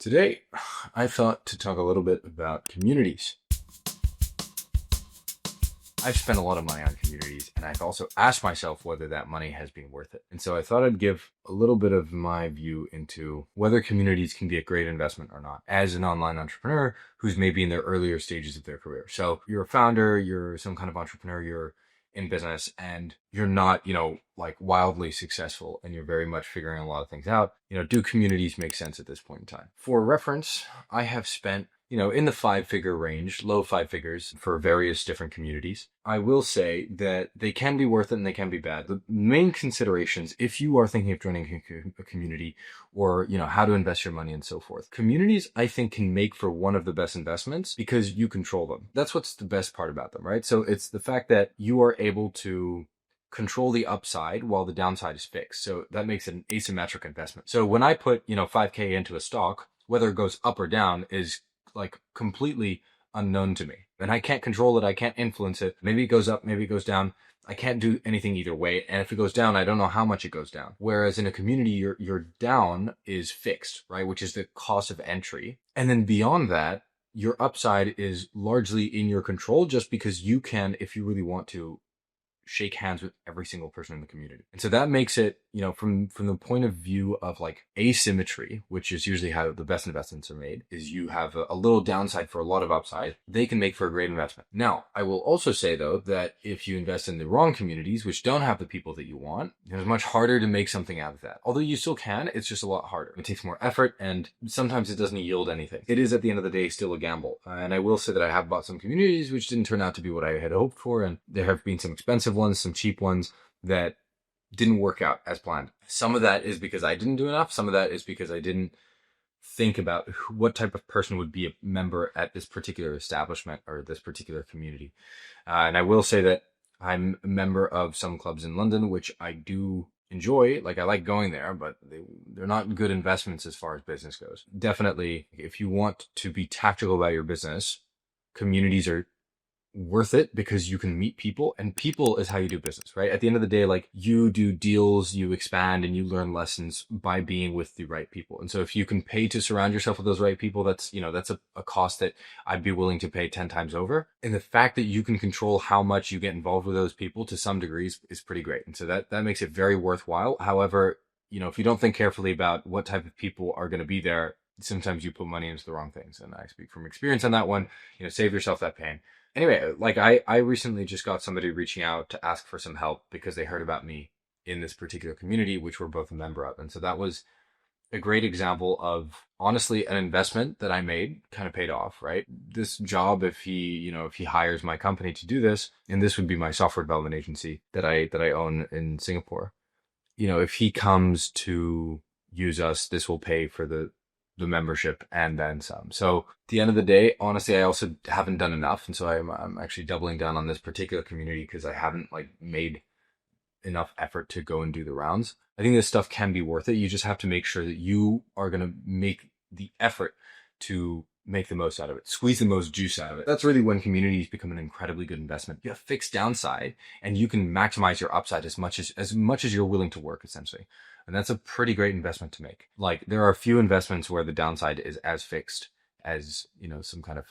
Today, I thought to talk a little bit about communities. I've spent a lot of money on communities, and I've also asked myself whether that money has been worth it. And so I thought I'd give a little bit of my view into whether communities can be a great investment or not as an online entrepreneur who's maybe in their earlier stages of their career. So you're a founder, you're some kind of entrepreneur, you're in business, and you're not, like wildly successful, and you're very much figuring a lot of things out. Do communities make sense at this point in time? For reference, I have spent in the 5-figure range, low 5 figures for various different communities. I will say that they can be worth it and they can be bad. The main considerations, if you are thinking of joining a community or, how to invest your money and so forth, communities, I think, can make for one of the best investments because you control them. That's what's the best part about them, right? So it's the fact that you are able to control the upside while the downside is fixed. So that makes it an asymmetric investment. So when I put, 5K into a stock, whether it goes up or down is like completely unknown to me, and I can't control it. I can't influence it. Maybe it goes up, maybe it goes down. I can't do anything either way. And if it goes down, I don't know how much it goes down. Whereas in a community, your down is fixed, right? Which is the cost of entry. And then beyond that, your upside is largely in your control just because you can, if you really want to, shake hands with every single person in the community. And so that makes it, from the point of view of like asymmetry, which is usually how the best investments are made, is you have a little downside for a lot of upside. They can make for a great investment. Now, I will also say though, that if you invest in the wrong communities, which don't have the people that you want, it's much harder to make something out of that. Although you still can, it's just a lot harder. It takes more effort, and sometimes it doesn't yield anything. It is at the end of the day still a gamble. And I will say that I have bought some communities which didn't turn out to be what I had hoped for. And there have been some expensive ones, some cheap ones that didn't work out as planned. Some of that is because I didn't do enough. Some of that is because I didn't think about what type of person would be a member at this particular establishment or this particular community. And I will say that I'm a member of some clubs in London, which I do enjoy. Like, I like going there, but they're not good investments as far as business goes. Definitely, if you want to be tactical about your business, communities are worth it because you can meet people, and people is how you do business, right? At the end of the day, like, you do deals, you expand, and you learn lessons by being with the right people. And so if you can pay to surround yourself with those right people, that's a cost that I'd be willing to pay 10 times over. And the fact that you can control how much you get involved with those people to some degrees is pretty great. And so that makes it very worthwhile. However, if you don't think carefully about what type of people are going to be there, sometimes you put money into the wrong things. And I speak from experience on that one. Save yourself that pain. Anyway, like, I recently just got somebody reaching out to ask for some help because they heard about me in this particular community, which we're both a member of. And so that was a great example of, honestly, an investment that I made kind of paid off, right? This job, if he hires my company to do this, and this would be my software development agency that I own in Singapore, if he comes to use us, this will pay for the membership and then some. So at the end of the day, honestly, I also haven't done enough. And so I'm actually doubling down on this particular community because I haven't made enough effort to go and do the rounds. I think this stuff can be worth it. You just have to make sure that you are going to make the effort to make the most out of it, squeeze the most juice out of it. That's really when communities become an incredibly good investment. You have fixed downside and you can maximize your upside as much as you're willing to work, essentially. And that's a pretty great investment to make. Like, there are a few investments where the downside is as fixed as, some kind of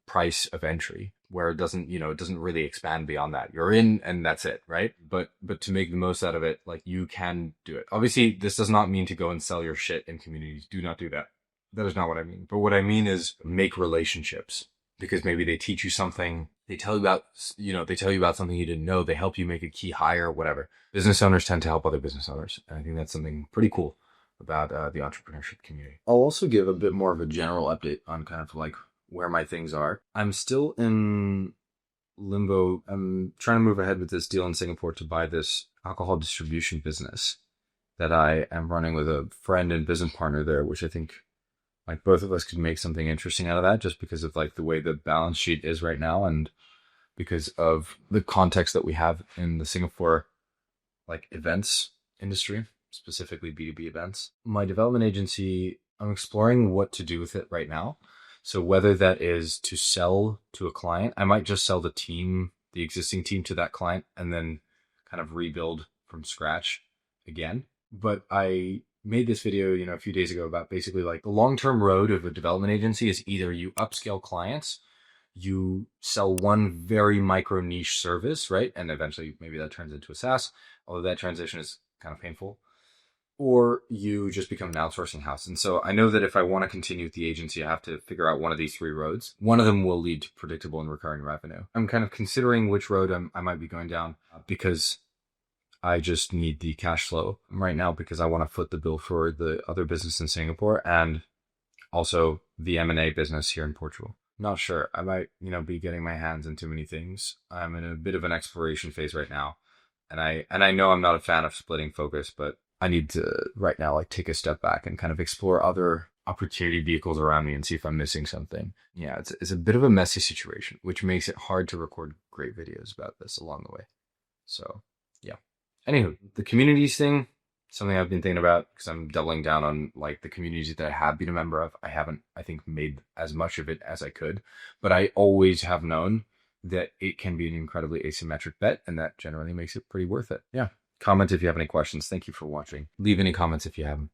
price of entry, where it doesn't really expand beyond that. You're in and that's it, right? But to make the most out of it, you can do it. Obviously, this does not mean to go and sell your shit in communities. Do not do that. That is not what I mean. But what I mean is make relationships, because maybe they teach you something. They tell you about something you didn't know. They help you make a key hire, whatever. Business owners tend to help other business owners. And I think that's something pretty cool about the entrepreneurship community. I'll also give a bit more of a general update on kind of where my things are. I'm still in limbo. I'm trying to move ahead with this deal in Singapore to buy this alcohol distribution business that I am running with a friend and business partner there, which I think both of us could make something interesting out of that, just because of the way the balance sheet is right now, and because of the context that we have in the Singapore events industry, specifically B2B events. My development agency, I'm exploring what to do with it right now. So whether that is to sell to a client, I might just sell the existing team to that client and then kind of rebuild from scratch again. But I made this video, a few days ago about basically like the long-term road of a development agency is either you upscale clients, you sell one very micro niche service, right? And eventually maybe that turns into a SaaS, although that transition is kind of painful, or you just become an outsourcing house. And so I know that if I want to continue with the agency, I have to figure out one of these three roads. One of them will lead to predictable and recurring revenue. I'm kind of considering which road I might be going down because I just need the cash flow right now because I want to foot the bill for the other business in Singapore and also the M&A business here in Portugal. Not sure. I might, be getting my hands in too many things. I'm in a bit of an exploration phase right now. And I know I'm not a fan of splitting focus, but I need to right now like take a step back and kind of explore other opportunity vehicles around me and see if I'm missing something. Yeah, it's a bit of a messy situation, which makes it hard to record great videos about this along the way. So, yeah. Anywho, the communities thing, something I've been thinking about because I'm doubling down on like the communities that I have been a member of. I haven't, I think, made as much of it as I could, but I always have known that it can be an incredibly asymmetric bet, and that generally makes it pretty worth it. Yeah. Comment if you have any questions. Thank you for watching. Leave any comments if you have them.